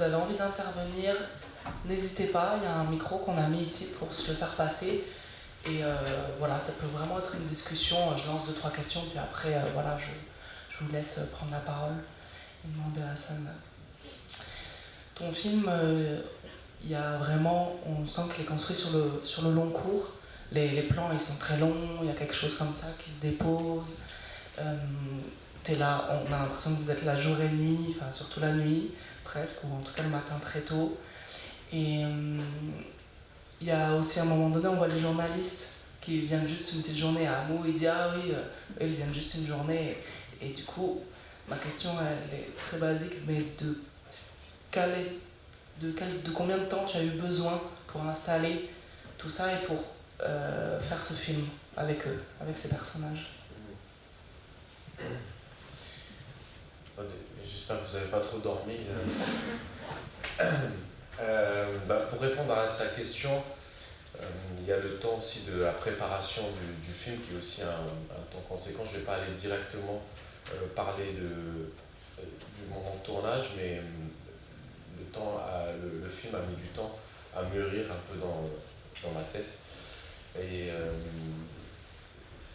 vous avez envie d'intervenir, n'hésitez pas, il y a un micro qu'on a mis ici pour se le faire passer. Et voilà, ça peut vraiment être une discussion. Je lance 2-3 questions, puis après, voilà, je vous laisse prendre la parole et demander à Hassan. Ton film, il y a vraiment, on sent qu'il est construit sur le long cours. Les plans, ils sont très longs, il y a quelque chose comme ça qui se dépose. T'es là, on a l'impression que vous êtes là jour et nuit, enfin surtout la nuit, presque, ou en tout cas le matin très tôt. Et il y a aussi à un moment donné, on voit les journalistes qui viennent juste une petite journée à Hamou, ils disent ah oui, eux ils viennent juste une journée. Et du coup, ma question elle est très basique, mais de combien de temps tu as eu besoin pour installer tout ça et pour faire ce film avec eux, avec ces personnages? J'espère que vous n'avez pas trop dormi. Pour répondre à ta question, il y a le temps aussi de la préparation du film qui est aussi un temps conséquent. Je ne vais pas aller directement parler du moment de tournage, mais le film a mis du temps à mûrir un peu dans ma tête. Et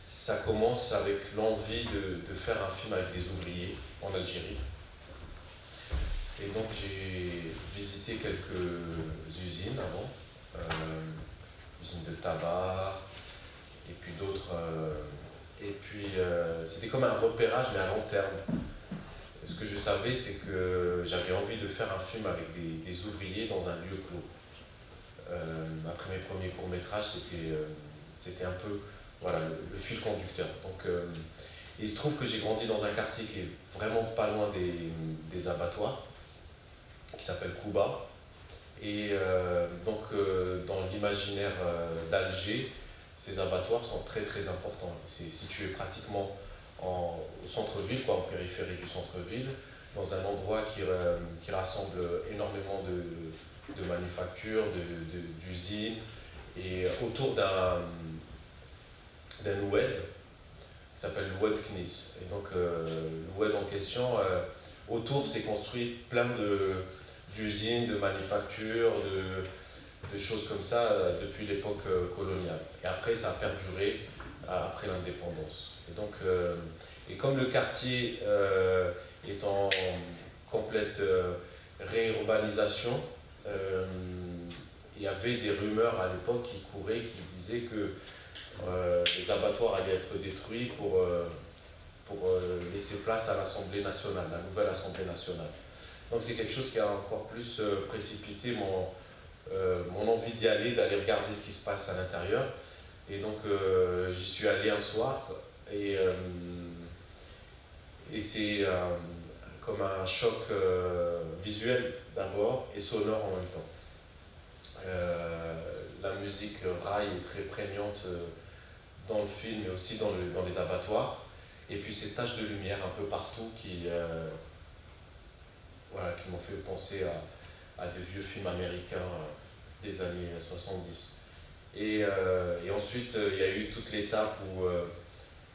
ça commence avec l'envie de faire un film avec des ouvriers en Algérie. Et donc j'ai visité quelques usines avant, usines de tabac, et puis d'autres. C'était comme un repérage, mais à long terme. Ce que je savais, c'est que j'avais envie de faire un film avec des ouvriers dans un lieu clos. Après mes premiers courts-métrages, c'était un peu voilà, le fil conducteur. Donc, il se trouve que j'ai grandi dans un quartier qui est vraiment pas loin des abattoirs, qui s'appelle Kouba. Et dans l'imaginaire d'Alger, ces abattoirs sont très très importants. C'est situé pratiquement au centre-ville, en périphérie du centre-ville, dans un endroit qui rassemble énormément de manufactures, d'usines, et autour d'un oued qui s'appelle l'oued Knis. Et donc l'oued en question, autour s'est construit plein d'usines, de manufactures, de choses comme ça depuis l'époque coloniale. Et après, ça a perduré après l'indépendance. Et donc, et comme le quartier est en complète réurbanisation, il y avait des rumeurs à l'époque qui couraient, qui disaient que les abattoirs allaient être détruits pour laisser place à l'Assemblée nationale, la nouvelle Assemblée nationale. Donc c'est quelque chose qui a encore plus précipité mon envie d'y aller, d'aller regarder ce qui se passe à l'intérieur. Et donc j'y suis allé un soir et c'est comme un choc visuel d'abord et sonore en même temps. La musique raï est très prégnante dans le film et aussi dans les abattoirs. Et puis ces taches de lumière un peu partout qui m'ont fait penser à des vieux films américains des années 70. Et ensuite, il y a eu toute l'étape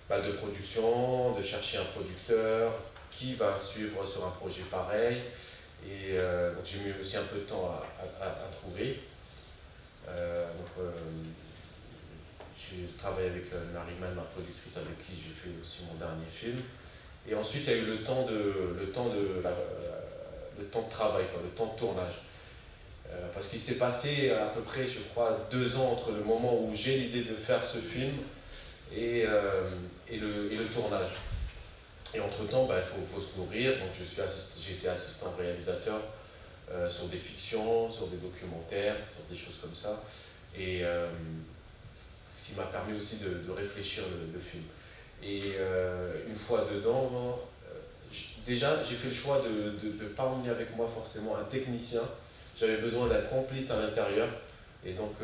de production, de chercher un producteur qui va suivre sur un projet pareil. Et donc j'ai mis aussi un peu de temps à trouver. J'ai travaillé avec Nariman, ma productrice avec qui j'ai fait aussi mon dernier film. Et ensuite, il y a eu le temps de travail, le temps de tournage. Parce qu'il s'est passé à peu près, je crois, 2 ans entre le moment où j'ai l'idée de faire ce film et le tournage. Et entre-temps, il faut se nourrir. Donc j'ai été assistant réalisateur sur des fictions, sur des documentaires, sur des choses comme ça. Et ce qui m'a permis aussi de réfléchir le film. Et une fois dedans, déjà j'ai fait le choix de ne pas emmener avec moi forcément un technicien. J'avais besoin d'un complice à l'intérieur. Et donc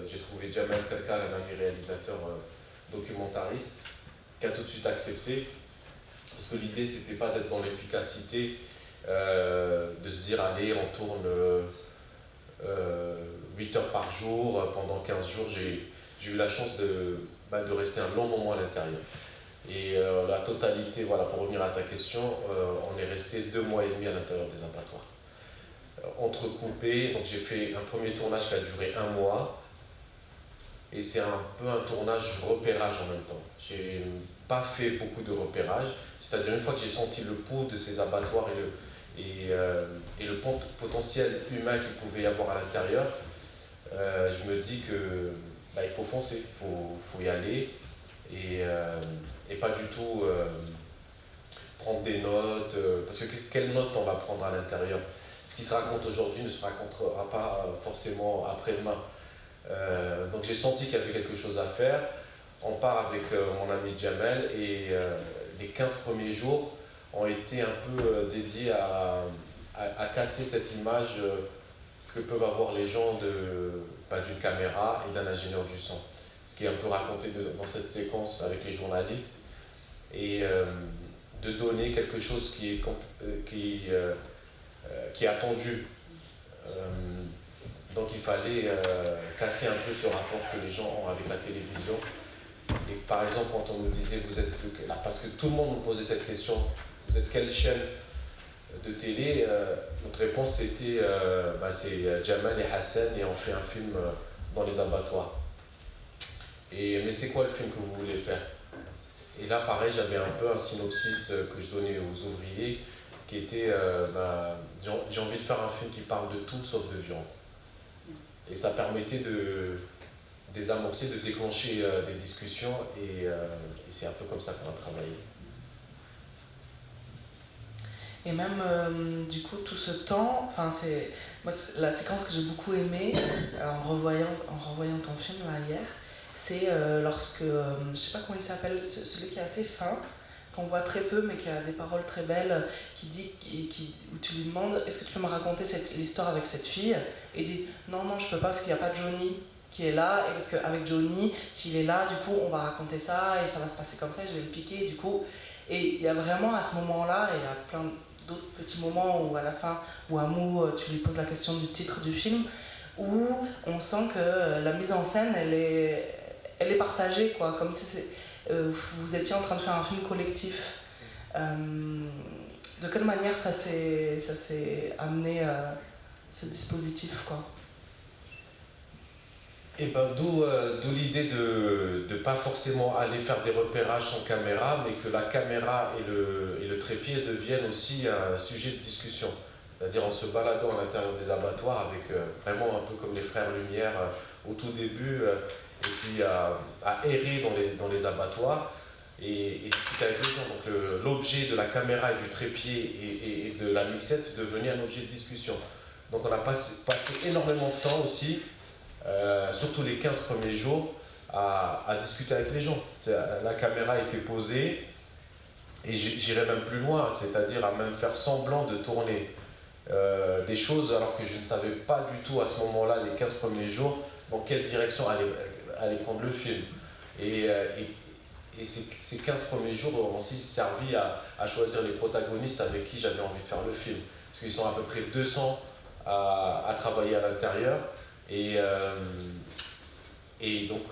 j'ai trouvé Jamal Kalkal, un ami réalisateur documentariste, qui a tout de suite accepté. Parce que l'idée, c'était pas d'être dans l'efficacité, de se dire allez, on tourne 8 heures par jour, pendant 15 jours. J'ai eu la chance de rester un long moment à l'intérieur. Et la totalité, voilà, pour revenir à ta question, on est resté 2 mois et demi à l'intérieur des abattoirs. entrecoupés. Donc j'ai fait un premier tournage qui a duré 1 mois. Et c'est un peu un tournage repérage en même temps. J'ai pas fait beaucoup de repérage, c'est-à-dire une fois que j'ai senti le pouls de ces abattoirs et le potentiel humain qu'il pouvait y avoir à l'intérieur, je me dis que il faut foncer, faut y aller et pas du tout prendre des notes, parce que quelles notes on va prendre à l'intérieur? Ce qui se raconte aujourd'hui ne se racontera pas forcément après-demain. Donc j'ai senti qu'il y avait quelque chose à faire. On part avec mon ami Jamel et les 15 premiers jours ont été un peu dédiés à casser cette image que peuvent avoir les gens d'une caméra et d'un ingénieur du son. Ce qui est un peu raconté dans cette séquence avec les journalistes et de donner quelque chose qui est attendu. Donc il fallait casser un peu ce rapport que les gens ont avec la télévision. Et par exemple, quand on nous disait, vous êtes là, parce que tout le monde nous posait cette question, vous êtes quelle chaîne de télé? Notre réponse c'était, c'est Jamal et Hassan et on fait un film dans les abattoirs. Mais c'est quoi le film que vous voulez faire? Et là, pareil, j'avais un peu un synopsis que je donnais aux ouvriers, qui était, j'ai envie de faire un film qui parle de tout sauf de viande. Et ça permettait de désamorcer, de déclencher des discussions et c'est un peu comme ça qu'on a travaillé. Et même du coup tout ce temps, c'est la séquence que j'ai beaucoup aimée en revoyant ton film là hier, c'est lorsque, je sais pas comment il s'appelle, celui qui est assez fin, qu'on voit très peu mais qui a des paroles très belles, où tu lui demandes est-ce que tu peux me raconter l'histoire avec cette fille, et il dit non je peux pas parce qu'il n'y a pas Johnny qui est là, et parce qu'avec Johnny, s'il est là, du coup on va raconter ça et ça va se passer comme ça, et je vais le piquer du coup. Et il y a vraiment à ce moment-là, et il y a plein d'autres petits moments où à la fin, où Amou, tu lui poses la question du titre du film, où on sent que la mise en scène, elle est partagée, quoi, comme si vous étiez en train de faire un film collectif. De quelle manière ça s'est amené ce dispositif, quoi? Et d'où l'idée de ne pas forcément aller faire des repérages sans caméra, mais que la caméra et le trépied deviennent aussi un sujet de discussion. C'est-à-dire en se baladant à l'intérieur des abattoirs avec vraiment un peu comme les frères Lumière au tout début, et puis à errer dans les abattoirs et discuter avec les gens. Donc l'objet de la caméra et du trépied et de la mixette devenait un objet de discussion. Donc on a passé énormément de temps aussi, surtout les 15 premiers jours, à discuter avec les gens. La caméra était posée et j'irais même plus loin, c'est-à-dire à même faire semblant de tourner des choses alors que je ne savais pas du tout à ce moment-là, les 15 premiers jours, dans quelle direction allait prendre le film. Et ces 15 premiers jours ont aussi servi à choisir les protagonistes avec qui j'avais envie de faire le film. Parce qu'ils sont à peu près 200 à travailler à l'intérieur. Et donc,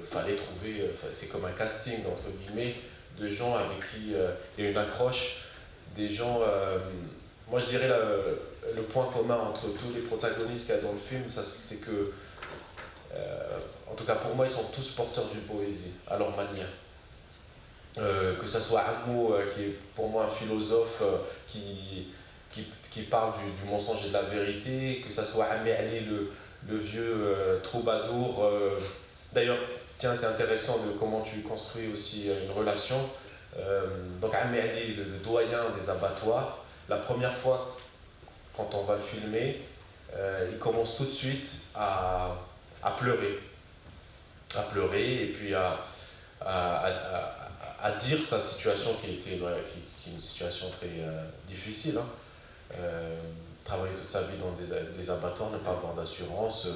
fallait trouver, c'est comme un casting, entre guillemets, de gens avec qui il y a une accroche, des gens. Moi, je dirais le point commun entre tous les protagonistes qu'il y a dans le film, c'est que, en tout cas pour moi, ils sont tous porteurs d'une poésie, à leur manière. Que ce soit Agmo, qui est pour moi un philosophe qui parle du mensonge et de la vérité, que ce soit Ami Ali, le vieux troubadour. D'ailleurs, tiens, c'est intéressant de comment tu construis aussi une relation. Donc Ami Ali, le doyen des abattoirs, la première fois quand on va le filmer, il commence tout de suite à pleurer. À pleurer et puis à dire sa situation qui est une situation très difficile. Travailler toute sa vie dans des abattoirs, ne pas avoir d'assurance,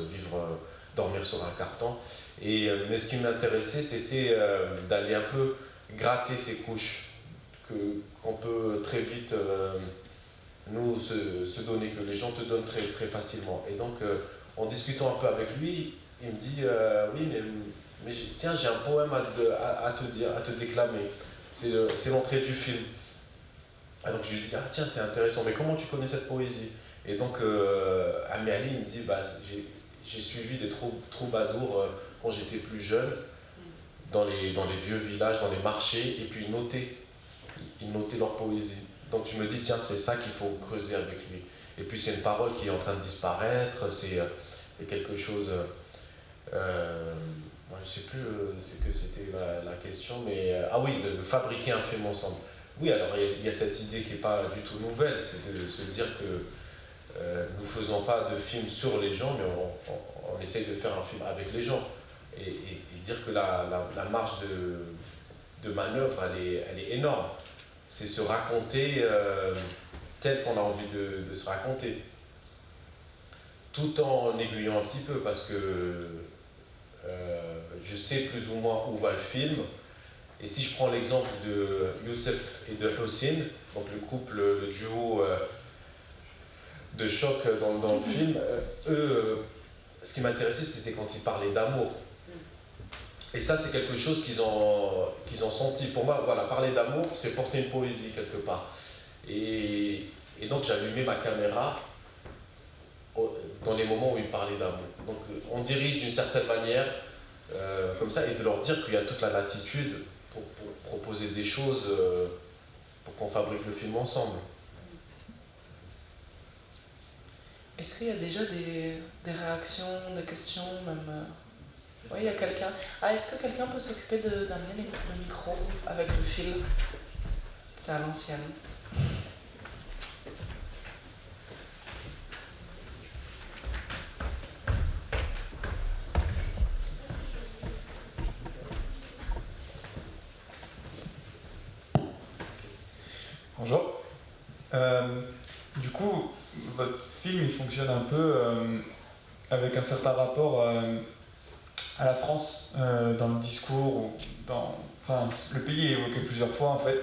dormir sur un carton. Mais ce qui m'intéressait, c'était d'aller un peu gratter ces couches qu'on peut très vite nous se donner, que les gens te donnent très, très facilement. Et donc, en discutant un peu avec lui, il me dit oui, mais tiens, j'ai un poème à te dire, à te déclamer. C'est l'entrée du film. Et donc je lui dis, ah tiens, c'est intéressant, mais comment tu connais cette poésie? Et donc, Ami Ali, il me dit, bah, j'ai suivi des troubadours quand j'étais plus jeune, dans les vieux villages, dans les marchés, et puis ils notaient leur poésie. Donc je me dis, tiens, c'est ça qu'il faut creuser avec lui. Et puis c'est une parole qui est en train de disparaître, c'est quelque chose... moi, je ne sais plus ce que c'était la question, mais... ah oui, de fabriquer un film ensemble. Oui, alors il y a cette idée qui n'est pas du tout nouvelle, c'est de se dire que nous ne faisons pas de film sur les gens, mais on essaye de faire un film avec les gens. Et dire que la marge de manœuvre, elle est énorme. C'est se raconter tel qu'on a envie de se raconter. Tout en aiguillant un petit peu, parce que je sais plus ou moins où va le film. Et si je prends l'exemple de Youssef et de Hossein, donc le couple, le duo de choc dans le film, eux, ce qui m'intéressait, c'était quand ils parlaient d'amour. Et ça, c'est quelque chose qu'ils ont senti. Pour moi, voilà, parler d'amour, c'est porter une poésie quelque part. Et donc, j'allumais ma caméra dans les moments où ils parlaient d'amour. Donc, on dirige d'une certaine manière, comme ça, et de leur dire qu'il y a toute la latitude pour proposer des choses, pour qu'on fabrique le film ensemble. Est-ce qu'il y a déjà des réactions, des questions, même oui, il y a quelqu'un. Ah, est-ce que quelqu'un peut s'occuper d'amener le micro avec le fil? C'est à l'ancienne. Bonjour. Du coup, votre film il fonctionne un peu avec un certain rapport à la France dans le discours, ou enfin, le pays est évoqué plusieurs fois en fait.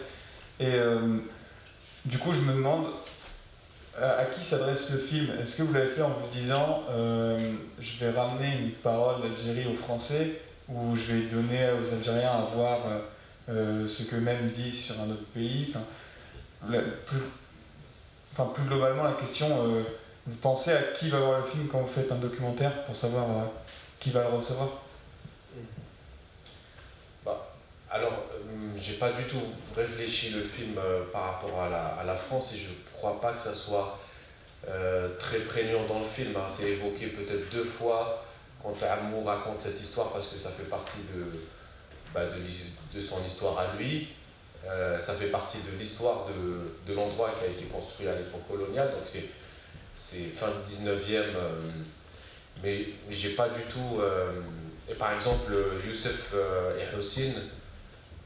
Et du coup, je me demande à qui s'adresse le film. Est-ce que vous l'avez fait en vous disant je vais ramener une parole d'Algérie aux Français, ou je vais donner aux Algériens à voir ce qu'eux-mêmes disent sur un autre pays? Plus globalement, la question, vous pensez à qui va voir le film quand vous faites un documentaire pour savoir qui va le recevoir? Alors, j'ai pas du tout réfléchi le film par rapport à la France, et je crois pas que ça soit très prégnant dans le film. Hein. C'est évoqué peut-être 2 fois quand Amour raconte cette histoire, parce que ça fait partie de son histoire à lui. Ça fait partie de l'histoire de l'endroit qui a été construit à l'époque coloniale, donc c'est fin 19e, mais j'ai pas du tout... et par exemple, Youssef et Hossein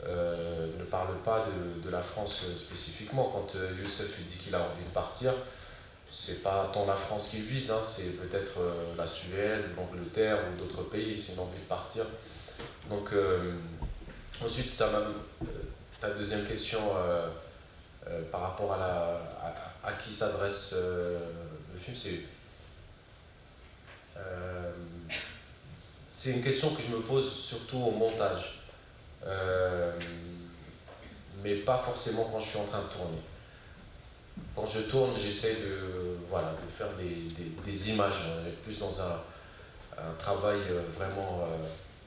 ne parlent pas de la France spécifiquement. Quand Youssef dit qu'il a envie de partir, c'est pas tant la France qu'il vise, hein, c'est peut-être la Suède, l'Angleterre ou d'autres pays, c'est une envie de partir. Donc ensuite, ta deuxième question par rapport à qui s'adresse le film, c'est une question que je me pose surtout au montage, mais pas forcément quand je suis en train de tourner. Quand je tourne, j'essaie de faire des images, plus dans un travail vraiment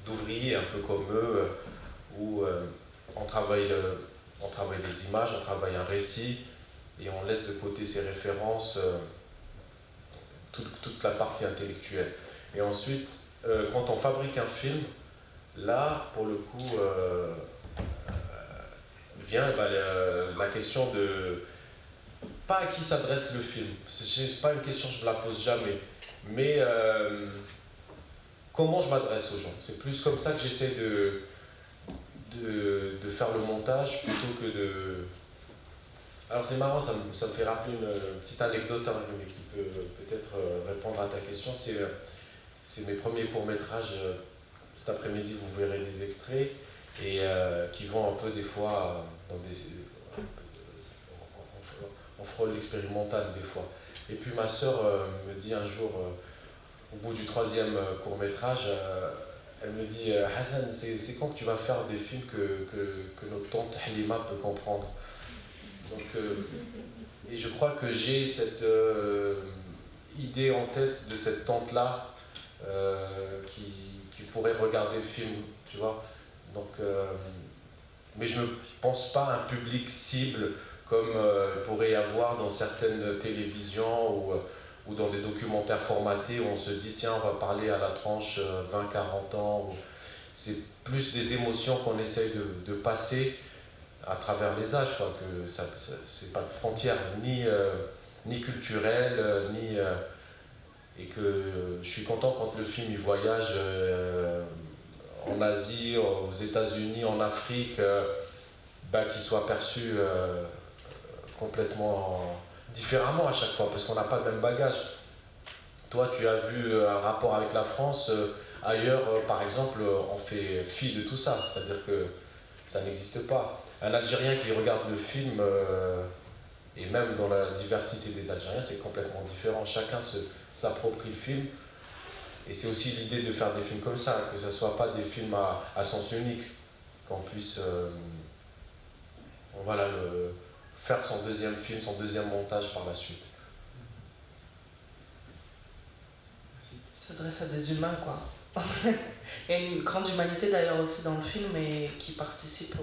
d'ouvrier, un peu comme eux, où on travaille des images, on travaille un récit, et on laisse de côté ses références, toute la partie intellectuelle. Et ensuite, quand on fabrique un film, là, pour le coup, vient la question de... Pas à qui s'adresse le film, c'est pas une question, je ne me la pose jamais, mais comment je m'adresse aux gens. C'est plus comme ça que j'essaie de faire le montage, plutôt que de... Alors c'est marrant, ça me fait rappeler une petite anecdote, hein, mais qui peut peut-être répondre à ta question. C'est mes premiers courts-métrages. Cet après-midi, vous verrez des extraits, et qui vont un peu des fois dans on frôle l'expérimental des fois. Et puis ma sœur me dit un jour, au bout du 3e court-métrage, elle me dit Hassan, c'est quand que tu vas faire des films que notre tante Halima peut comprendre? Donc, et je crois que j'ai cette idée en tête de cette tante-là qui pourrait regarder le film, tu vois. Donc, mais je ne pense pas à un public cible comme il pourrait y avoir dans certaines télévisions ou dans des documentaires formatés où on se dit tiens on va parler à la tranche 20-40 ans. C'est plus des émotions qu'on essaye de passer à travers les âges, quoi, que c'est pas de frontières ni culturelles, et que je suis content quand le film il voyage en Asie, aux États-Unis, en Afrique, qu'il soit perçu complètement différemment à chaque fois, parce qu'on n'a pas le même bagage. Toi, tu as vu un rapport avec la France. Ailleurs, par exemple, on fait fi de tout ça, c'est-à-dire que ça n'existe pas. Un Algérien qui regarde le film, et même dans la diversité des Algériens, c'est complètement différent. Chacun s'approprie le film. Et c'est aussi l'idée de faire des films comme ça, que ce ne soit pas des films à sens unique, qu'on puisse faire son deuxième film, son deuxième montage par la suite. Il s'adresse à des humains, quoi. Il y a une grande humanité d'ailleurs aussi dans le film et qui participe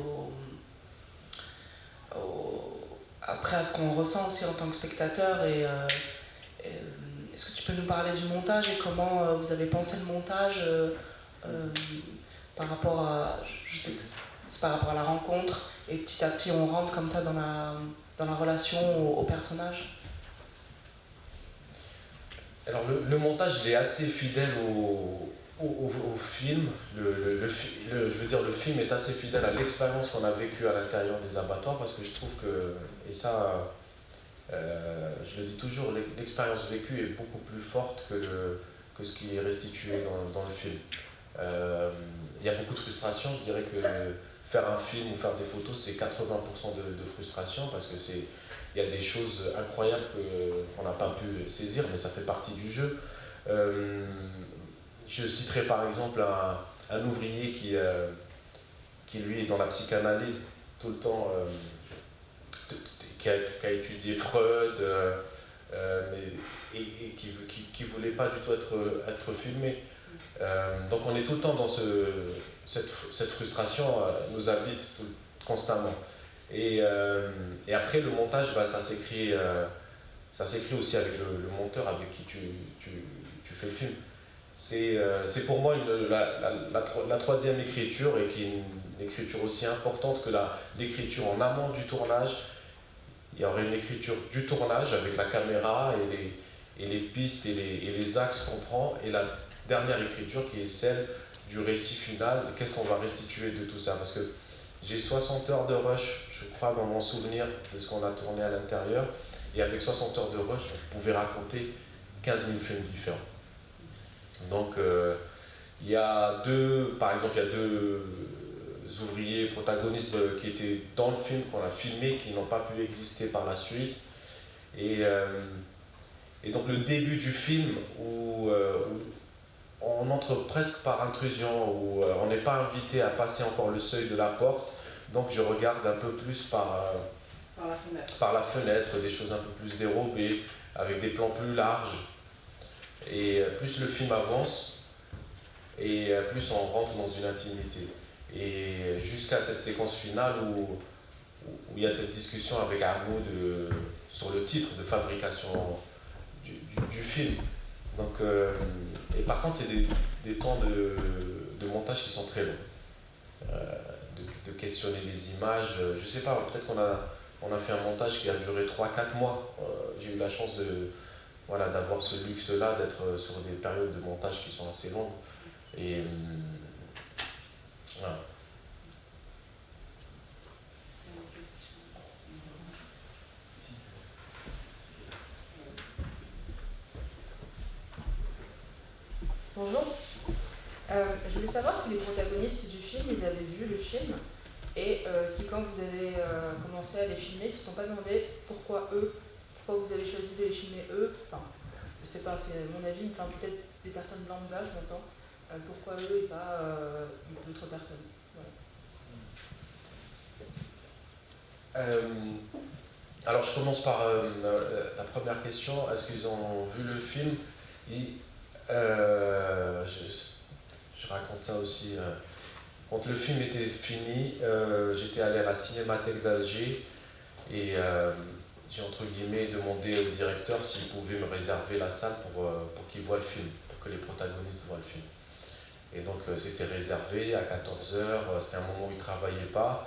après à ce qu'on ressent aussi en tant que spectateur. Est-ce que tu peux nous parler du montage et comment vous avez pensé le montage par rapport à, je sais que c'est par rapport à la rencontre et petit à petit on rentre comme ça dans la relation au personnage. Alors le montage il est assez fidèle au film. Je veux dire, le film est assez fidèle à l'expérience qu'on a vécue à l'intérieur des abattoirs, parce que je trouve que, et ça je le dis toujours, l'expérience vécue est beaucoup plus forte que ce qui est restitué dans le film. Il y a beaucoup de frustration, je dirais que faire un film ou faire des photos c'est 80% de frustration, parce que il y a des choses incroyables qu'on n'a pas pu saisir, mais ça fait partie du jeu. Je citerai par exemple un ouvrier qui lui est dans la psychanalyse tout le temps, qui a étudié Freud, et qui ne voulait pas du tout être filmé. Donc on est tout le temps dans cette frustration nous habite constamment. Et après le montage, ça s'écrit aussi avec le monteur avec qui tu fais le film. C'est pour moi la troisième écriture, et qui est une écriture aussi importante que l'écriture en amont du tournage. Il y aurait une écriture du tournage avec la caméra et les pistes et les axes qu'on prend, et la dernière écriture qui est celle du récit final. Qu'est-ce qu'on va restituer de tout ça? Parce que j'ai 60 heures de rush, je crois, dans mon souvenir de ce qu'on a tourné à l'intérieur, et avec 60 heures de rush, on pouvait raconter 15 000 films différents. Donc il y a deux ouvriers protagonistes qui étaient dans le film, qu'on a filmé, qui n'ont pas pu exister par la suite. Et donc le début du film où on entre presque par intrusion, où on n'est pas invité à passer encore le seuil de la porte, donc je regarde un peu plus par la fenêtre, des choses un peu plus dérobées, avec des plans plus larges. Et plus le film avance, et plus on rentre dans une intimité. Et jusqu'à cette séquence finale où il y a cette discussion avec Arnaud sur le titre de fabrication du film. Donc, et par contre, c'est des temps de montage qui sont très longs. De questionner les images. Je sais pas, peut-être qu'on a fait un montage qui a duré 3-4 mois. J'ai eu la chance d'avoir ce luxe-là, d'être sur des périodes de montage qui sont assez longues. Et voilà. Bonjour. Je voulais savoir si les protagonistes du film, ils avaient vu le film, et si quand vous avez commencé à les filmer, ils ne se sont pas demandé pourquoi eux, pourquoi vous avez choisi de les filmer eux. Enfin, je sais pas, c'est mon avis, enfin, peut-être des personnes lambda, je m'entends. Pourquoi eux et pas d'autres personnes. Voilà. Alors je commence par ta première question. Est-ce qu'ils ont vu le film? Je raconte ça aussi. Quand le film était fini, j'étais allé à la Cinémathèque d'Alger et j'ai entre guillemets demandé au directeur s'il pouvait me réserver la salle pour qu'il voit le film, pour que les protagonistes voient le film. Et donc c'était réservé à 14 heures, c'était un moment où ils ne travaillaient pas.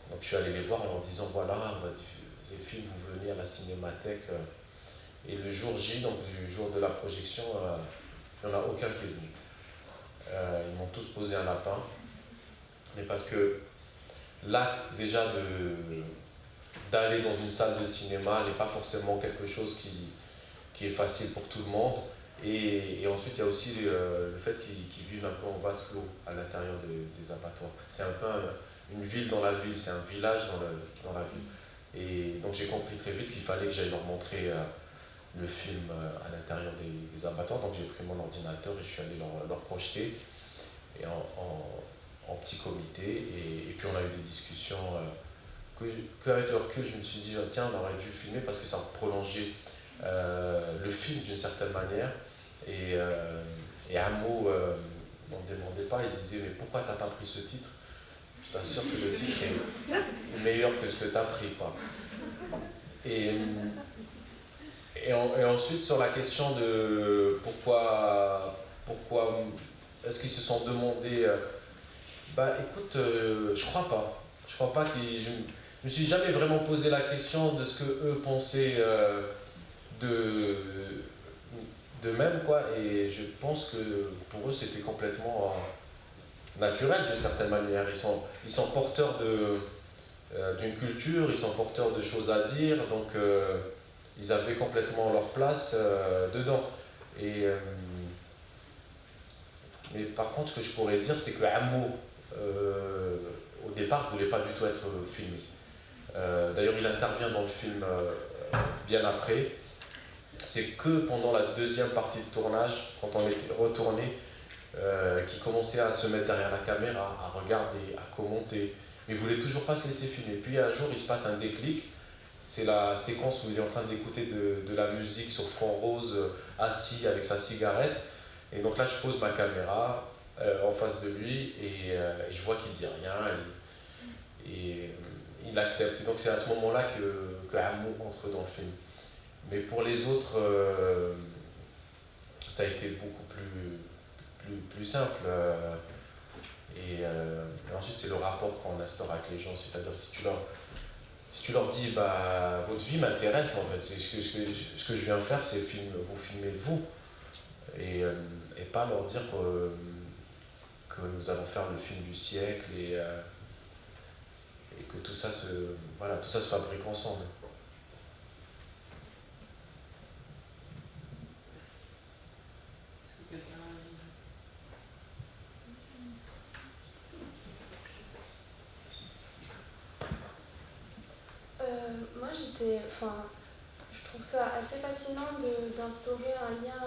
Donc je suis allé les voir en leur disant voilà, on va diffuser le film, vous venez à la Cinémathèque. Et le jour J, donc du jour de la projection, il n'y en a aucun qui est venu. Ils m'ont tous posé un lapin. Mais parce que l'acte déjà d'aller dans une salle de cinéma n'est pas forcément quelque chose qui est facile pour tout le monde. Et ensuite, il y a aussi le fait qu'ils vivent un peu en vase clos à l'intérieur des abattoirs. C'est un peu une ville dans la ville, c'est un village dans la ville. Et donc j'ai compris très vite qu'il fallait que j'aille leur montrer le film à l'intérieur des abattoirs. Donc j'ai pris mon ordinateur et je suis allé leur projeter et en petit comité. Et puis on a eu des discussions qu'avec le recul, je me suis dit tiens, on aurait dû filmer parce que ça prolongeait le film d'une certaine manière. Et Amo n'en demandait pas, il disait mais pourquoi t'as pas pris ce titre? Je t'assure que le titre est meilleur que ce que t'as pris, quoi. Et ensuite sur la question de pourquoi est-ce qu'ils se sont demandé bah écoute, je crois pas. Je crois pas qu'ils. Je me suis jamais vraiment posé la question de ce que eux pensaient d'eux-mêmes, quoi. Et je pense que pour eux c'était complètement naturel d'une certaine manière. Ils sont porteurs d'une culture, ils sont porteurs de choses à dire, donc ils avaient complètement leur place dedans. Mais par contre, ce que je pourrais dire, c'est que Ammo, au départ, ne voulait pas du tout être filmé. D'ailleurs, il intervient dans le film bien après. C'est que pendant la deuxième partie de tournage, quand on était retourné, qu'il commençait à se mettre derrière la caméra, à regarder, à commenter. Mais il ne voulait toujours pas se laisser filmer. Puis un jour, il se passe un déclic. C'est la séquence où il est en train d'écouter de la musique sur fond rose, assis avec sa cigarette. Et donc là, je pose ma caméra en face de lui et je vois qu'il ne dit rien. Et il accepte. Et donc c'est à ce moment-là que Amo entre dans le film. Mais pour les autres, ça a été beaucoup plus simple. Et ensuite, c'est le rapport qu'on instaure avec les gens. C'est-à-dire, si tu leur dis, bah, votre vie m'intéresse en fait, ce que je viens faire, c'est vous filmer vous. Et pas leur dire que nous allons faire le film du siècle et que tout ça se fabrique ensemble. Moi, je trouve ça assez fascinant d'instaurer un lien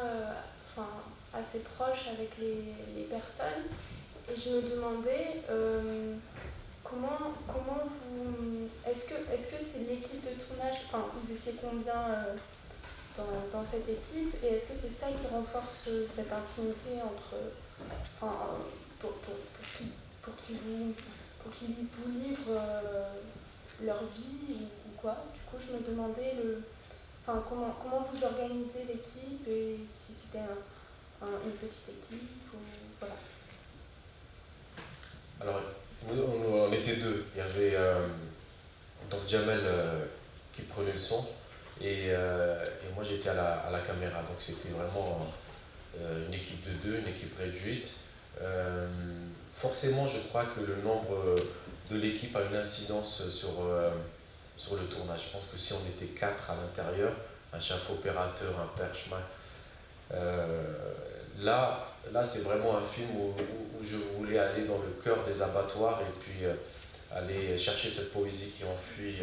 assez proche avec les personnes. Et je me demandais comment vous... Est-ce que c'est l'équipe de tournage, enfin vous étiez combien dans cette équipe, et est-ce que c'est ça qui renforce cette intimité entre... pour qu'ils vous livrent leur vie ou quoi. Du coup, je me demandais comment vous organisez l'équipe et si c'était une petite équipe ou voilà. Alors, on était deux. Il y avait donc Jamel qui prenait le son et moi j'étais à la caméra. Donc c'était vraiment une équipe de deux, une équipe réduite. Forcément, je crois que le nombre de l'équipe a une incidence sur le tournage. Je pense que si on était 4 à l'intérieur, un chef opérateur, un perchman, là c'est vraiment un film où je voulais aller dans le cœur des abattoirs et puis aller chercher cette poésie qui enfuit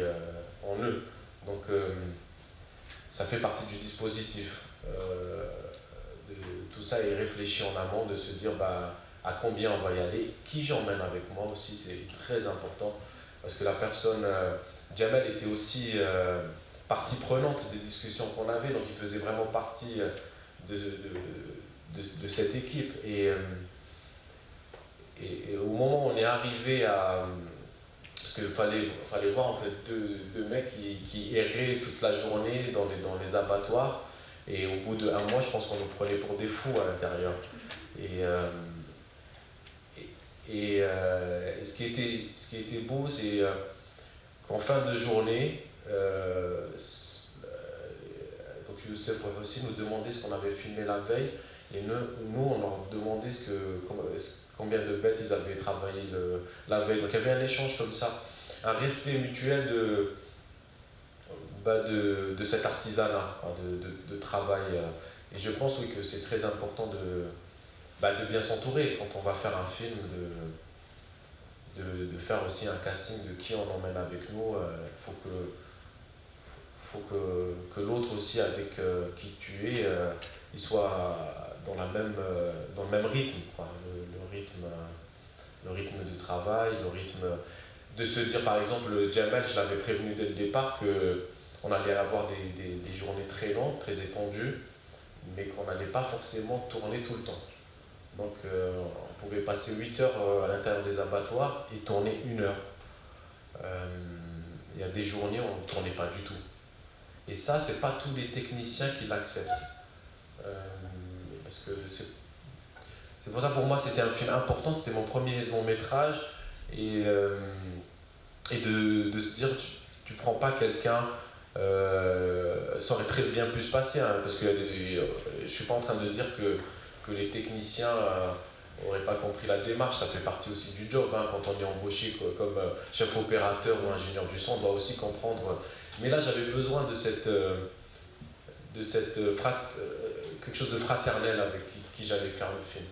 en eux. Donc ça fait partie du dispositif. Tout ça est réfléchi en amont, de se dire à combien on va y aller, qui j'emmène avec moi aussi, c'est très important, parce que la personne, Jamel était aussi partie prenante des discussions qu'on avait, donc il faisait vraiment partie de cette équipe. Et au moment où on est arrivé à... Parce qu'il fallait voir en fait deux mecs qui erraient toute la journée dans les abattoirs, et au bout d'1 mois, je pense qu'on nous prenait pour des fous à l'intérieur. Et ce qui était beau, c'est qu'en fin de journée, donc Youssef aussi nous demandait ce qu'on avait filmé la veille, et nous on leur demandait combien de bêtes ils avaient travaillé la veille. Donc il y avait un échange comme ça, un respect mutuel de cet artisanat, de travail. Et je pense oui, que c'est très important de bien s'entourer quand on va faire un film, de faire aussi un casting de qui on emmène avec nous. Il faut que l'autre aussi avec qui tu es, il soit dans le même rythme, quoi. Le rythme de travail, le rythme de se dire, par exemple, Jamel, je l'avais prévenu dès le départ qu'on allait avoir des journées très longues, très étendues, mais qu'on n'allait pas forcément tourner tout le temps. Donc on pouvait passer 8 heures à l'intérieur des abattoirs et tourner 1 heure. Il y a des journées où on ne tournait pas du tout. Et ça, c'est pas tous les techniciens qui l'acceptent. Parce que c'est pour ça, pour moi, c'était un film important, c'était mon premier long métrage. Et de se dire, tu prends pas quelqu'un, ça aurait très bien pu se passer, hein, parce que je suis pas en train de dire que les techniciens n'auraient pas compris la démarche, ça fait partie aussi du job, hein, quand on est embauché comme chef opérateur ou ingénieur du son, on doit aussi comprendre. Mais là, j'avais besoin de quelque chose de fraternel avec qui j'allais faire le film.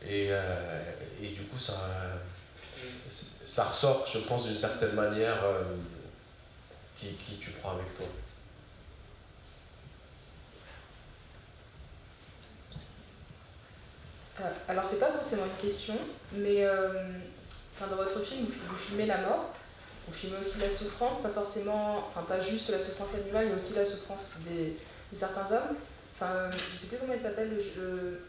Et du coup, ça ressort, je pense, d'une certaine manière, qui tu prends avec toi. Alors, c'est pas forcément une question, mais dans votre film, vous filmez la mort, vous filmez aussi la souffrance, pas juste la souffrance animale, mais aussi la souffrance de certains hommes. Je sais plus comment il s'appelle,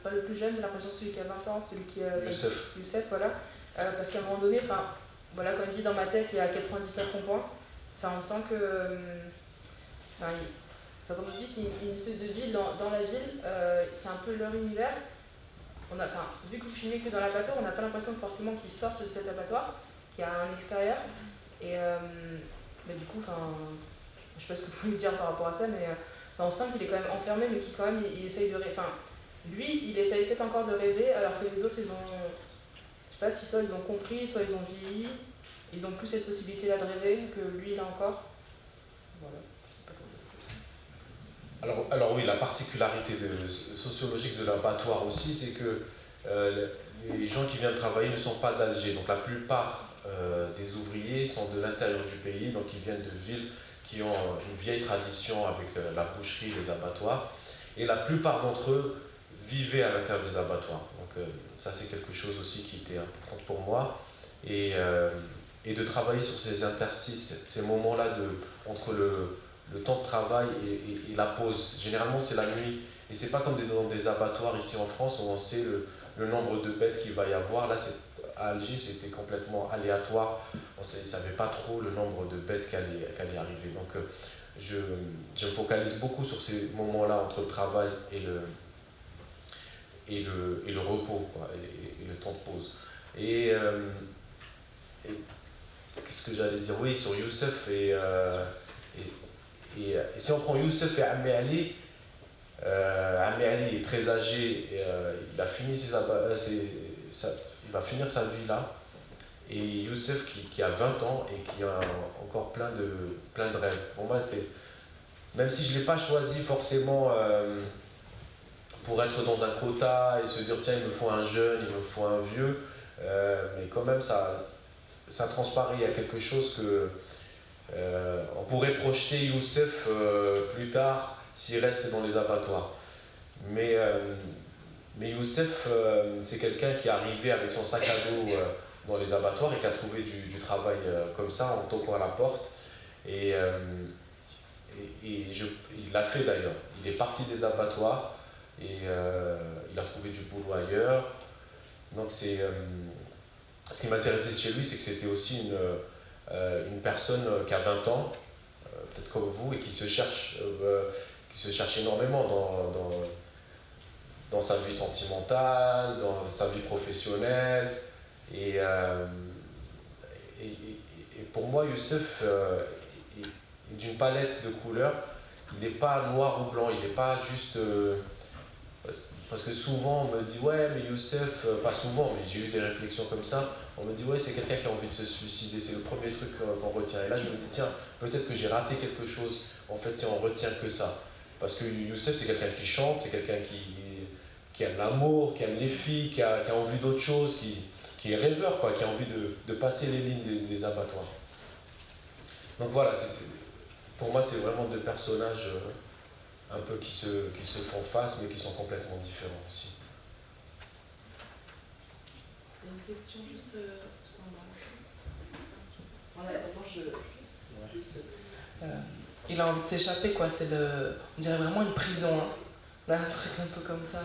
pas le plus jeune, j'ai l'impression celui qui a 20 ans, celui qui a... Youssef, voilà. Parce qu'à un moment donné, voilà, comme il dit, dans ma tête, il y a 99 ronds-points. On sent que... comme je dis, c'est une espèce de ville dans la ville, c'est un peu leur univers. Vu que vous filmez que dans l'abattoir, on n'a pas l'impression forcément qu'ils sortent de cet abattoir, qu'il y a un extérieur. Et du coup, je sais pas ce que vous pouvez me dire par rapport à ça, mais on sent qu'il est quand même enfermé, mais qu'il quand même il essaye de rêver. Lui, il essaye peut-être encore de rêver, alors que les autres, ils ont... Je sais pas si soit ils ont compris, soit ils ont vieilli, ils ont plus cette possibilité-là de rêver que lui, il a encore. Voilà, je sais pas comment dire. Alors oui, la particularité sociologique de l'abattoir aussi, c'est que les gens qui viennent travailler ne sont pas d'Alger. Donc la plupart des ouvriers sont de l'intérieur du pays, donc ils viennent de villes qui ont une vieille tradition avec la boucherie, les abattoirs. Et la plupart d'entre eux vivaient à l'intérieur des abattoirs. Donc ça, c'est quelque chose aussi qui était important pour moi. Et de travailler sur ces interstices, ces moments-là entre le temps de travail et la pause. Généralement, c'est la nuit. Et c'est pas comme dans des abattoirs ici en France où on sait le nombre de bêtes qu'il va y avoir. Là, à Alger, c'était complètement aléatoire. On ne savait pas trop le nombre de bêtes qui allaient arriver. Donc, je me focalise beaucoup sur ces moments-là entre le travail et le repos, quoi, et le temps de pause. Et qu'est-ce que j'allais dire? Oui, sur Youssef et si on prend Youssef et Ammi Ali, Ammi Ali est très âgé, il a fini il va finir sa vie là. Et Youssef qui a 20 ans et qui a encore plein de rêves. Pour moi, même si je ne l'ai pas choisi forcément pour être dans un quota et se dire tiens, il me faut un jeune, il me faut un vieux, mais quand même ça transparaît, il y a quelque chose que on pourrait projeter Youssef plus tard s'il reste dans les abattoirs. Mais Youssef, c'est quelqu'un qui est arrivé avec son sac à dos dans les abattoirs et qui a trouvé du travail comme ça en toquant à la porte. Et, il l'a fait d'ailleurs. Il est parti des abattoirs et il a trouvé du boulot ailleurs. Donc ce qui m'intéressait chez lui, c'est que c'était aussi une personne qui a 20 ans, peut-être comme vous, et qui se cherche énormément dans sa vie sentimentale, dans sa vie professionnelle. Et pour moi, Youssef est d'une palette de couleurs. Il n'est pas noir ou blanc, il n'est pas juste... parce que souvent on me dit ouais mais Youssef, pas souvent mais j'ai eu des réflexions comme ça, on me dit ouais c'est quelqu'un qui a envie de se suicider, c'est le premier truc qu'on retient. Et là je me dis tiens, peut-être que j'ai raté quelque chose en fait si on retient que ça. Parce que Youssef c'est quelqu'un qui chante, c'est quelqu'un qui aime l'amour, qui aime les filles, qui a envie d'autre chose, qui est rêveur quoi, qui a envie de passer les lignes des abattoirs. Donc voilà, pour moi c'est vraiment deux personnages un peu qui se font face, mais qui sont complètement différents aussi. Il y a une question juste en bas. Voilà, d'abord il a envie de s'échapper, quoi. On dirait vraiment une prison, hein. Là, un truc un peu comme ça.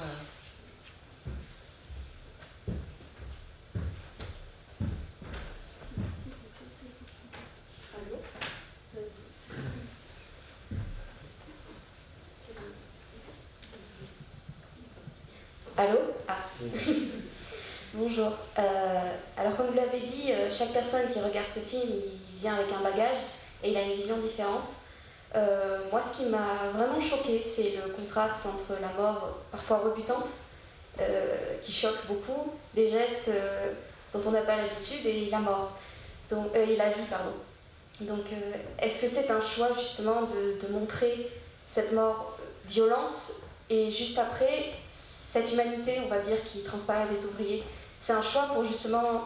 Allô? Ah. Bonjour. Alors comme vous l'avez dit, chaque personne qui regarde ce film, il vient avec un bagage et il a une vision différente. Moi, ce qui m'a vraiment choquée, c'est le contraste entre la mort parfois rebutante, qui choque beaucoup, des gestes dont on n'a pas l'habitude, et la mort, et la vie, pardon. Donc, est-ce que c'est un choix justement de montrer cette mort violente et juste après cette humanité, on va dire, qui transparaît des ouvriers? C'est un choix pour justement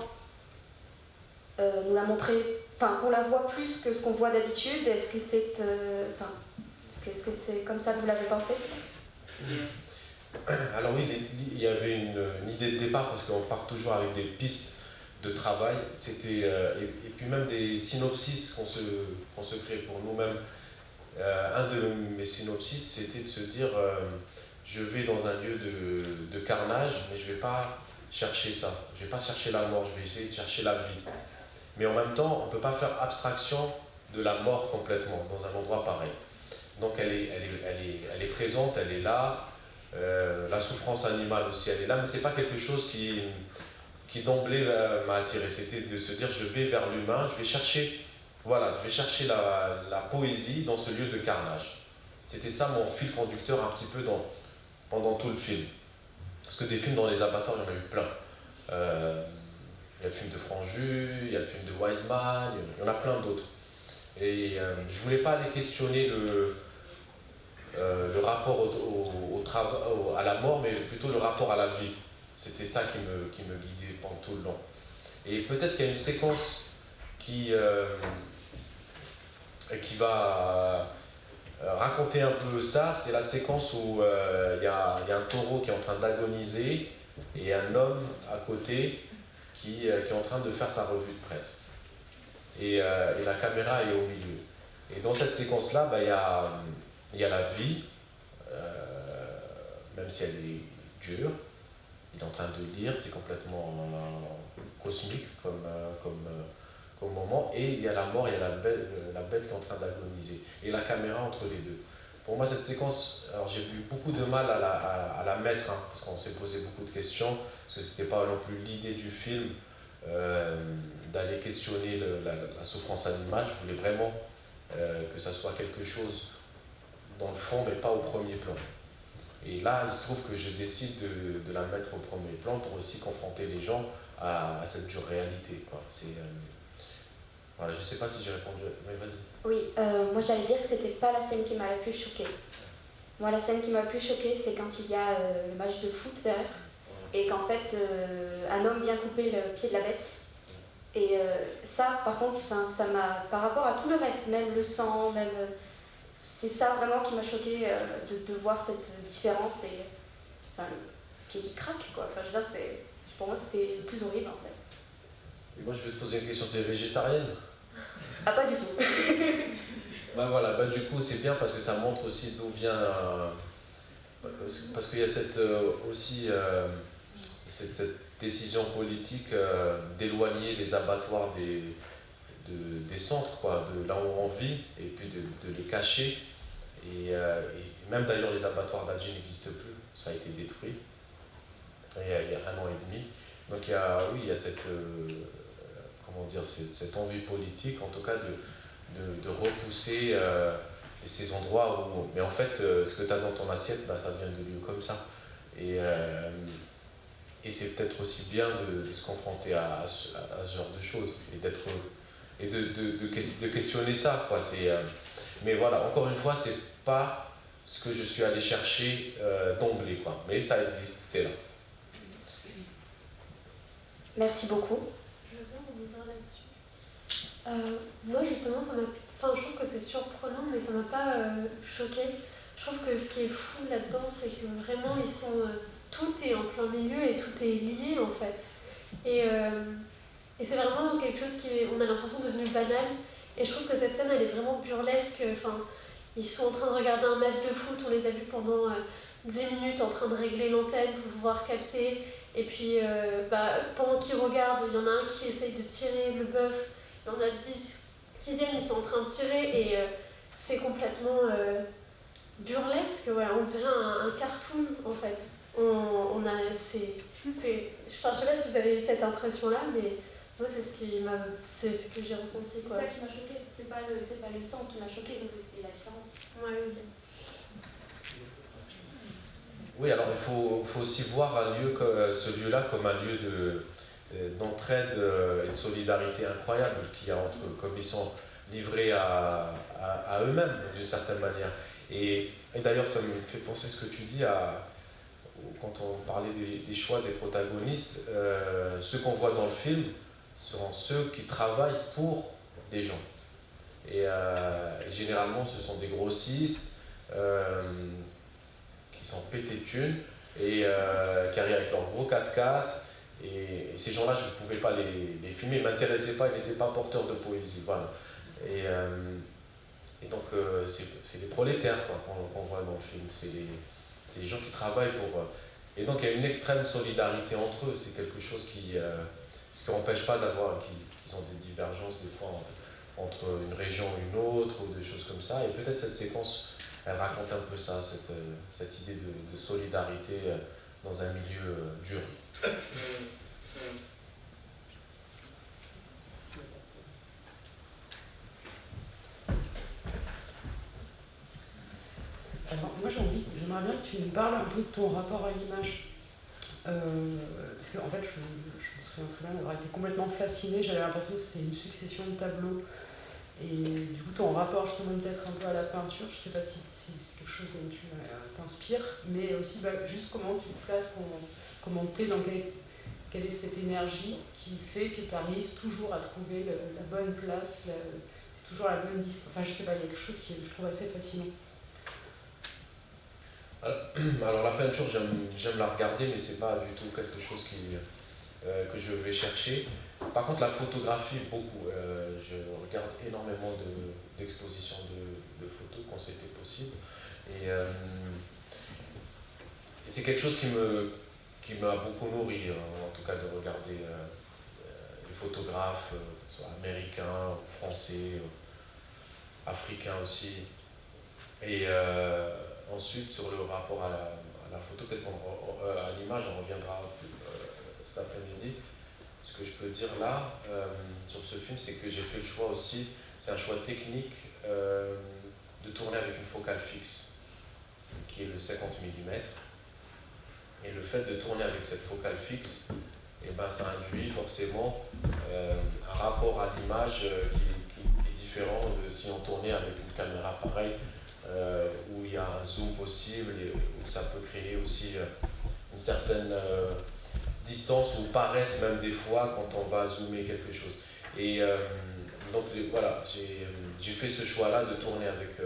nous la montrer, enfin qu'on la voit plus que ce qu'on voit d'habitude. Est-ce que c'est comme ça que vous l'avez pensé? Alors oui, il y avait une idée de départ parce qu'on part toujours avec des pistes de travail. C'était et puis même des synopsis qu'on se crée pour nous-mêmes. Un de mes synopsis, c'était de se dire je vais dans un lieu de carnage, mais je ne vais pas chercher ça. Je ne vais pas chercher la mort, je vais essayer de chercher la vie. Mais en même temps, on ne peut pas faire abstraction de la mort complètement dans un endroit pareil. Donc elle est présente, elle est là. La souffrance animale aussi, elle est là, mais ce n'est pas quelque chose qui d'emblée m'a attiré. C'était de se dire je vais vers l'humain, je vais chercher la poésie dans ce lieu de carnage. C'était ça mon fil conducteur un petit peu pendant tout le film. Parce que des films dans les abattoirs, il y en a eu plein. Il y a le film de Franju, il y a le film de Wiseman, il y en a plein d'autres. Et je ne voulais pas aller questionner le rapport à la mort, mais plutôt le rapport à la vie. C'était ça qui me guidait pendant tout le long. Et peut-être qu'il y a une séquence qui va raconter un peu ça, c'est la séquence où il y a un taureau qui est en train d'agoniser et un homme à côté qui est en train de faire sa revue de presse. Et la caméra est au milieu. Et dans cette séquence-là, il y a la vie, même si elle est dure. Il est en train de lire, c'est complètement cosmique comme moment. Et il y a la mort, il y a la bête qui est en train d'agoniser. Et la caméra entre les deux. Pour moi, cette séquence, alors j'ai eu beaucoup de mal à la mettre, hein, parce qu'on s'est posé beaucoup de questions, parce que ce n'était pas non plus l'idée du film d'aller questionner la souffrance animale. Je voulais vraiment que ça soit quelque chose dans le fond, mais pas au premier plan. Et là, il se trouve que je décide de la mettre au premier plan pour aussi confronter les gens à cette dure réalité, quoi. Voilà, je ne sais pas si j'ai répondu, mais vas-y. Oui, moi j'allais dire que c'était pas la scène qui m'a la plus choquée. Moi, la scène qui m'a le plus choquée, c'est quand il y a le match de foot derrière, et qu'en fait, un homme vient couper le pied de la bête. Et ça, par contre, ça m'a, par rapport à tout le reste, même le sang, même, c'est ça vraiment qui m'a choquée, de voir cette différence et enfin, le pied qui craque, quoi. Enfin, je veux dire, pour moi, c'était le plus horrible en fait. Et moi, je vais te poser une question, tu es végétarienne? Ah, pas du tout. Bah voilà, bah du coup c'est bien parce que ça montre aussi d'où vient parce qu'il y a aussi cette décision politique d'éloigner les abattoirs des centres, quoi, de là où on vit, et puis de les cacher. Et même d'ailleurs les abattoirs d'Alger n'existent plus, ça a été détruit il y a 1 an et demi. Donc oui, il y a comment dire, cette envie politique, en tout cas, de repousser ces endroits où... Mais en fait, ce que tu as dans ton assiette, bah, ça vient de lieux comme ça. Et c'est peut-être aussi bien de se confronter à ce genre de choses et de questionner ça, quoi. Mais voilà, encore une fois, c'est pas ce que je suis allé chercher d'emblée, quoi. Mais ça existe, c'est là. Merci beaucoup. Je veux bien rebondir là-dessus. Moi, justement, enfin, je trouve que c'est surprenant, mais ça m'a pas choquée. Je trouve que ce qui est fou là-dedans, c'est que vraiment, tout est en plein milieu et tout est lié, en fait. Et c'est vraiment quelque chose on a l'impression devenu banal. Et je trouve que cette scène, elle est vraiment burlesque. Enfin, ils sont en train de regarder un match de foot, on les a vus pendant 10 minutes en train de régler l'antenne pour pouvoir capter. Et puis, pendant qu'ils regardent, il y en a un qui essaye de tirer le bœuf, il y en a 10 qui viennent, ils sont en train de tirer, et c'est complètement burlesque, ouais, on dirait un cartoon en fait. Je sais pas si vous avez eu cette impression-là, mais moi c'est ce que j'ai ressenti. C'est ça qui m'a choquée, c'est pas le sang qui m'a choquée, c'est la différence. Ouais, oui. Oui, alors il faut aussi voir ce lieu-là comme un lieu d'entraide et de solidarité incroyable qu'il y a comme ils sont livrés à eux-mêmes d'une certaine manière. Et d'ailleurs, ça me fait penser ce que tu dis quand on parlait des choix des protagonistes. Ceux qu'on voit dans le film seront ceux qui travaillent pour des gens. Et généralement, ce sont des grossistes qui sont pétés de thunes et qui arrivent avec leur gros 4x4. Et ces gens-là, je ne pouvais pas les filmer, ils ne m'intéressaient pas, ils n'étaient pas porteurs de poésie. Voilà. Et donc, c'est les prolétaires qu'on voit dans le film. C'est les gens qui travaillent pour... Et donc, il y a une extrême solidarité entre eux. C'est quelque chose ce qui n'empêche pas qu'ils ont des divergences des fois entre une région et une autre, ou des choses comme ça. Et peut-être cette séquence, elle raconte un peu ça, cette idée de solidarité dans un milieu dur. Alors, moi j'aimerais bien que tu nous parles un peu de ton rapport à l'image. Parce qu'en fait, je me souviens très bien d'avoir été complètement fascinée, j'avais l'impression que c'était une succession de tableaux. Et du coup, ton rapport justement peut-être un peu à la peinture, je ne sais pas si c'est quelque chose dont tu t'inspires, mais aussi juste comment tu te places, comment tu es, quelle est cette énergie qui fait que tu arrives toujours à trouver la bonne place, c'est toujours la bonne distance. Enfin, je sais pas, il y a quelque chose qui je trouve assez fascinant. Alors la peinture, j'aime la regarder, mais c'est pas du tout quelque chose que je vais chercher. Par contre, la photographie, beaucoup. Je regarde énormément d'expositions de photos quand c'était possible. Et c'est quelque chose qui m'a beaucoup nourri, en tout cas de regarder les photographes, soit américains, français, africains aussi. Et ensuite, sur le rapport à la photo, peut-être à l'image, on reviendra cet après-midi. Ce que je peux dire là, sur ce film, c'est que j'ai fait le choix aussi, c'est un choix technique, de tourner avec une focale fixe, qui est le 50 mm. Et le fait de tourner avec cette focale fixe, eh ben, ça induit forcément un rapport à l'image qui est différent de si on tournait avec une caméra pareille, où il y a un zoom possible et où ça peut créer aussi une certaine distance ou paresse même des fois quand on va zoomer quelque chose. Et donc voilà, j'ai fait ce choix-là de tourner avec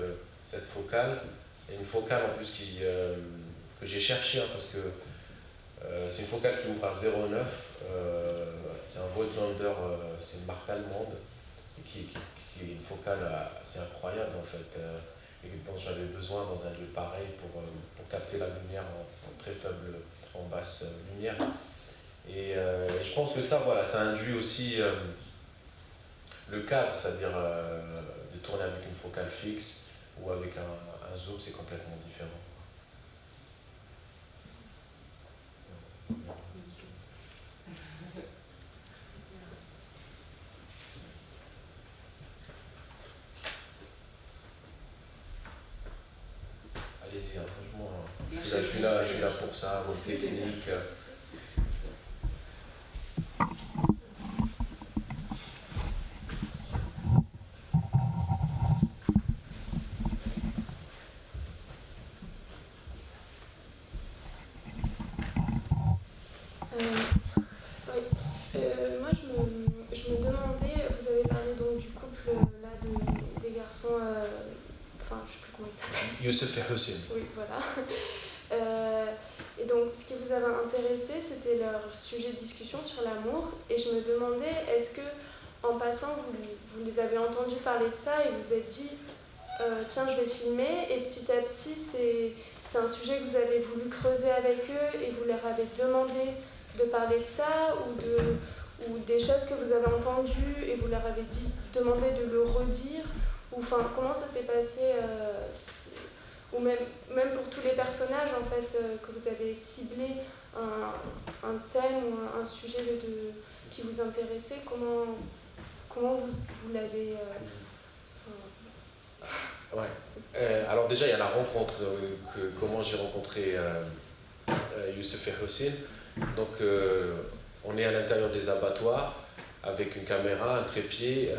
cette focale, et une focale en plus que j'ai cherché, parce que c'est une focale qui ouvre à 0,9, c'est un Voigtlander, c'est une marque allemande, qui est une focale assez incroyable en fait, et dont j'avais besoin dans un lieu pareil pour capter la lumière en très faible, en basse lumière. Et je pense que ça, voilà, ça induit aussi le cadre, c'est-à-dire de tourner avec une focale fixe ou avec un zoom, c'est complètement différent. Allez-y, hein, franchement, je suis là pour ça, vos techniques. Oui. Moi, je me demandais, vous avez parlé donc du couple là des garçons, enfin, je sais plus comment ils s'appellent. Youssef et Hussein. Oui, voilà. Et donc, ce qui vous avait intéressé, c'était leur sujet de discussion sur l'amour. Et je me demandais, est-ce que, en passant, vous les avez entendus parler de ça et vous vous êtes dit, tiens, je vais filmer. Et petit à petit, c'est un sujet que vous avez voulu creuser avec eux et vous leur avez demandé de parler de ça ou des choses que vous avez entendues et vous leur avez demandé de le redire. Ou enfin, comment ça s'est passé ou même pour tous les personnages en fait que vous avez ciblé un thème ou un sujet qui vous intéressait, comment vous l'avez Ouais. Alors déjà, il y a la rencontre, comment j'ai rencontré Youssef et Hussein. Donc, on est à l'intérieur des abattoirs avec une caméra, un trépied.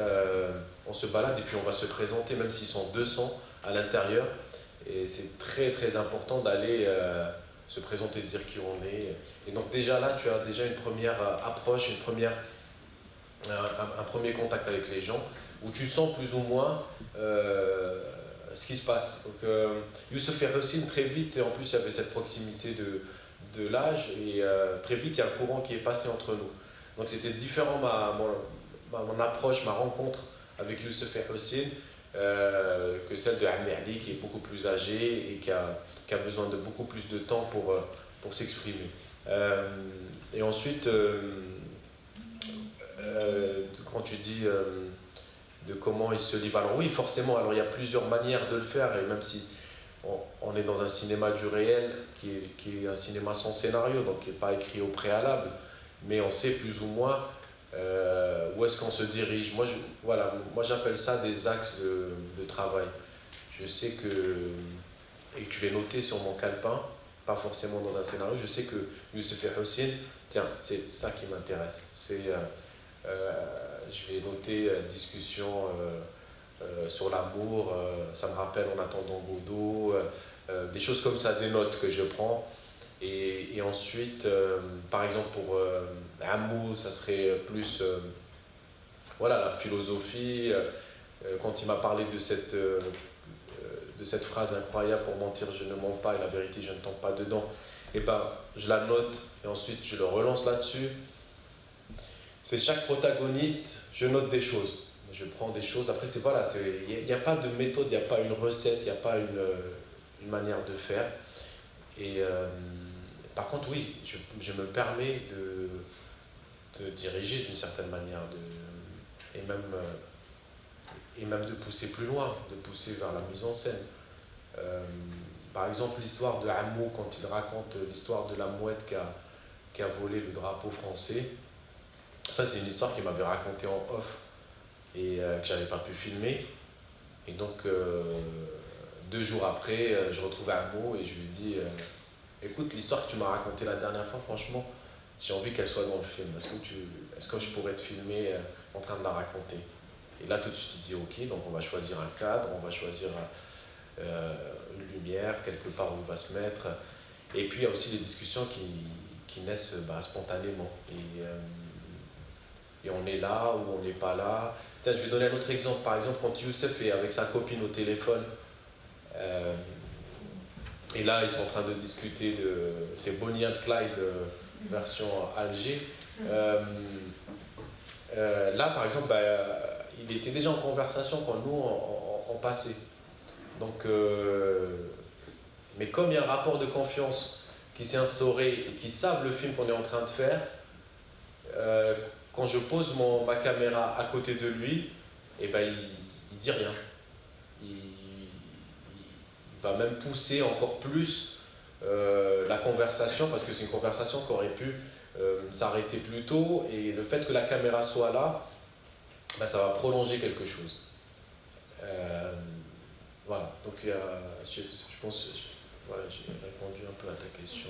On se balade et puis on va se présenter, même s'ils sont 200 à l'intérieur. Et c'est très très important d'aller se présenter, dire qui on est. Et donc déjà là, tu as déjà une première approche, un premier contact avec les gens, où tu sens plus ou moins ce qui se passe. Donc Youssef et Hussein, très vite, et en plus il y avait cette proximité de l'âge, et très vite il y a un courant qui est passé entre nous. Donc c'était différent mon approche, ma rencontre avec Youssef et Hussein, que celle de Amir Ali, qui est beaucoup plus âgé et qui a besoin de beaucoup plus de temps pour s'exprimer. Et ensuite, quand tu dis de comment il se livre, alors oui, forcément, alors il y a plusieurs manières de le faire, et même si on est dans un cinéma du réel, qui est un cinéma sans scénario, donc qui n'est pas écrit au préalable, mais on sait plus ou moins où est-ce qu'on se dirige. Moi j'appelle ça des axes de travail. Je sais et que je vais noter sur mon calepin, pas forcément dans un scénario, je sais que Youssef et Hussein, tiens, c'est ça qui m'intéresse. Je vais noter discussion sur l'amour, ça me rappelle En attendant Godot, des choses comme ça, des notes que je prends. Et ensuite, par exemple pour Amou, ça serait plus la philosophie. Quand il m'a parlé de cette phrase incroyable, pour mentir je ne mens pas et la vérité je ne tombe pas dedans, et je la note et ensuite je le relance là-dessus. C'est chaque protagoniste, je note des choses, je prends des choses. Après il n'y a pas de méthode, il n'y a pas une recette, il n'y a pas une manière de faire. Et par contre, oui, je me permets de diriger d'une certaine manière, et même de pousser plus loin, de pousser vers la mise en scène. Par exemple, l'histoire de Amou, quand il raconte l'histoire de la mouette qui a volé le drapeau français, ça c'est une histoire qu'il m'avait racontée en off et que j'avais pas pu filmer. Et donc, 2 jours après, je retrouve Amou et je lui dis écoute, l'histoire que tu m'as racontée la dernière fois, franchement, j'ai envie qu'elle soit dans le film. Est-ce que je pourrais te filmer en train de la raconter? Et là, tout de suite, il dit ok, donc on va choisir un cadre, on va choisir une lumière, quelque part où il va se mettre. Et puis, il y a aussi des discussions qui naissent spontanément. Et on est là ou on n'est pas là. Tiens, je vais donner un autre exemple. Par exemple, quand Youssef est avec sa copine au téléphone, et là, ils sont en train de discuter c'est Bonnie and Clyde version Alger. Là, par exemple, il était déjà en conversation quand nous, on passait. Donc, mais comme il y a un rapport de confiance qui s'est instauré et qui savent le film qu'on est en train de faire, quand je pose ma caméra à côté de lui, eh ben, il dit rien. Il va même pousser encore plus la conversation, parce que c'est une conversation qui aurait pu s'arrêter plus tôt, et le fait que la caméra soit là, ben, ça va prolonger quelque chose. Voilà, donc je pense voilà, j'ai répondu un peu à ta question.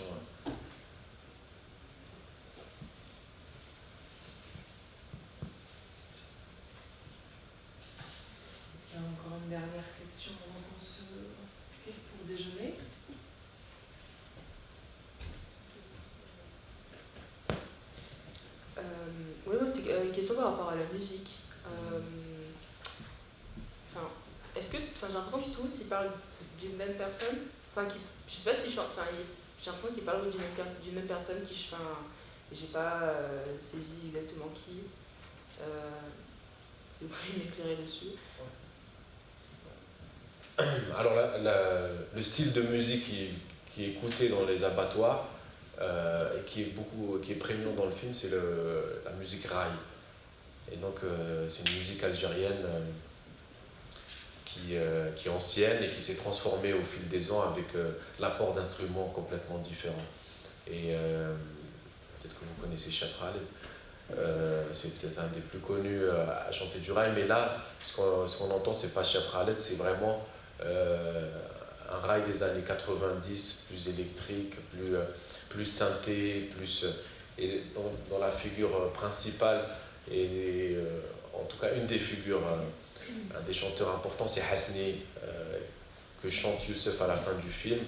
Est-ce qu'il y a encore une dernière question avant qu'on se quitte pour déjeuner? Oui, moi c'était une question par rapport à la musique. Est-ce que, j'ai l'impression que tous ils parlent d'une même personne, je sais pas si j'ai l'impression qu'ils parlent d'une même personne j'ai pas saisi exactement qui. Si vous pouvez m'éclairer dessus. Alors le style de musique qui est écouté dans les abattoirs et qui est prégnant dans le film, c'est la musique raï. Et donc c'est une musique algérienne qui est ancienne et qui s'est transformée au fil des ans avec l'apport d'instruments complètement différents. Et peut-être que vous connaissez Cheb Khaled, c'est peut-être un des plus connus à chanter du raï, mais là, ce qu'on entend, c'est pas Cheb Khaled, c'est vraiment un raï des années 90, plus électrique, plus synthé, et dans la figure principale, et en tout cas une des figures, un des chanteurs importants, c'est Hasni, que chante Youssef à la fin du film,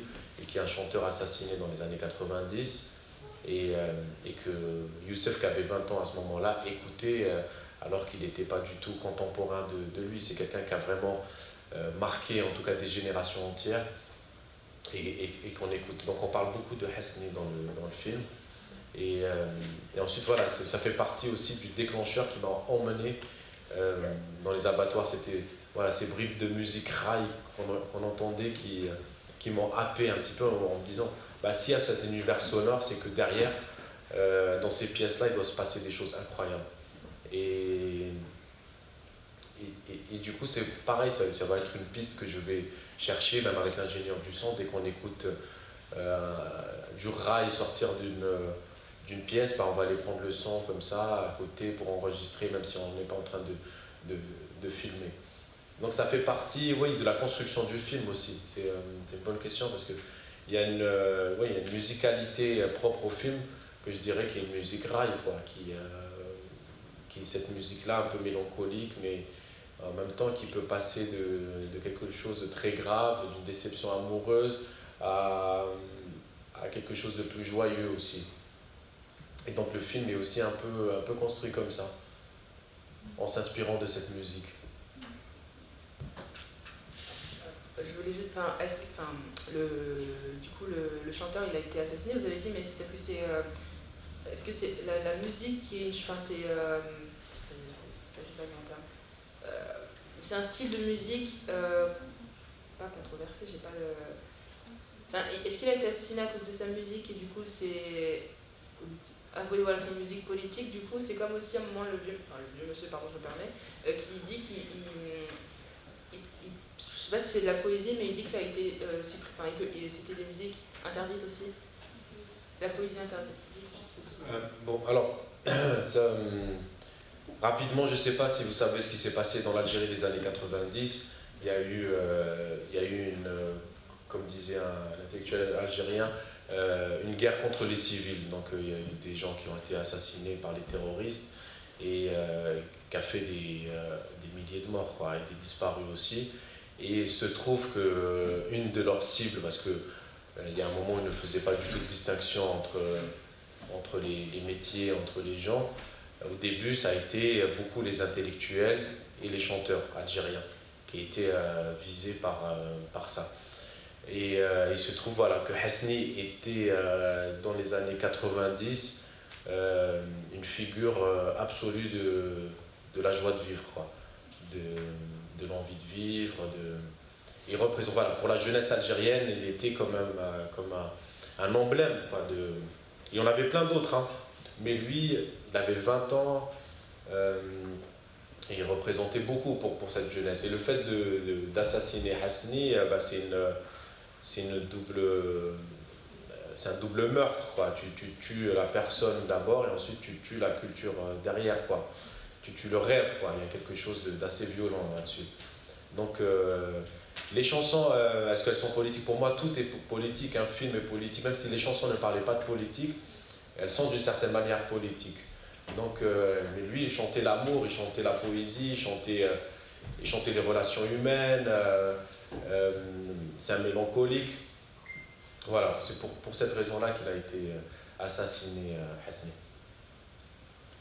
et qui est un chanteur assassiné dans les années 90, et que Youssef, qui avait 20 ans à ce moment-là, écoutait alors qu'il n'était pas du tout contemporain de lui. C'est quelqu'un qui a vraiment marqué en tout cas des générations entières et qu'on écoute. Donc on parle beaucoup de Hasni dans le film. Et ensuite, voilà, ça fait partie aussi du déclencheur qui m'a emmené dans les abattoirs. C'était ces bribes de musique raï qu'on entendait qui m'ont happé un petit peu en me disant, s'il y a cet univers sonore, c'est que derrière, dans ces pièces-là, il doit se passer des choses incroyables. Et du coup, c'est pareil, ça va être une piste que je vais chercher, même avec l'ingénieur du son, dès qu'on écoute du rail sortir d'une pièce, on va aller prendre le son comme ça, à côté, pour enregistrer, même si on n'est pas en train de filmer. Donc ça fait partie, oui, de la construction du film aussi. C'est une bonne question, parce qu'il y a une musicalité propre au film, que je dirais qui est une musique rail, quoi, qui est cette musique-là, un peu mélancolique, mais en même temps qui peut passer de quelque chose de très grave, d'une déception amoureuse, à quelque chose de plus joyeux aussi. Et donc le film est aussi un peu construit comme ça, en s'inspirant de cette musique. Je voulais juste, du coup le chanteur il a été assassiné, vous avez dit, mais c'est parce que est-ce que c'est la musique qui est, c'est pas, j'ai pas bien le terme. C'est un style de musique pas controversé, j'ai pas le. Est-ce qu'il a été assassiné à cause de sa musique et du coup c'est. Ah oui, voilà, c'est une musique politique, du coup c'est comme aussi à un moment le vieux monsieur, pardon, je me permets, qui dit je sais pas si c'est de la poésie, mais il dit que ça a été c'était des musiques interdites aussi. La poésie interdite aussi. Bon, alors, rapidement, je ne sais pas si vous savez ce qui s'est passé dans l'Algérie des années 90. Il y a eu comme disait un intellectuel algérien, une guerre contre les civils. Donc il y a eu des gens qui ont été assassinés par les terroristes et qui a fait des milliers de morts, quoi, et des disparus aussi. Et il se trouve qu'une de leurs cibles, parce qu'il y a un moment où ils ne faisaient pas du tout de distinction entre les métiers, entre les gens, au début ça a été beaucoup les intellectuels et les chanteurs algériens qui étaient visés par ça. Et il se trouve que Hasni était dans les années 90 une figure absolue de la joie de vivre, quoi. de l'envie de vivre. Il représente, voilà, pour la jeunesse algérienne, il était quand même comme un emblème. Quoi, il y en avait plein d'autres, hein, mais lui, il avait 20 ans et il représentait beaucoup pour cette jeunesse. Et le fait d'assassiner Hasni, c'est un double meurtre, quoi. Tu tues la personne d'abord et ensuite tu tues la culture derrière, quoi. Tu tues le rêve, quoi. Il y a quelque chose d'assez violent là-dessus. Donc les chansons, est-ce qu'elles sont politiques? Pour moi, tout est politique, un film est politique. Même si les chansons ne parlaient pas de politique, elles sont d'une certaine manière politiques. Donc, mais lui, il chantait l'amour, il chantait la poésie, il chantait les relations humaines. C'est un mélancolique. Voilà, c'est pour cette raison-là qu'il a été assassiné, Hasni.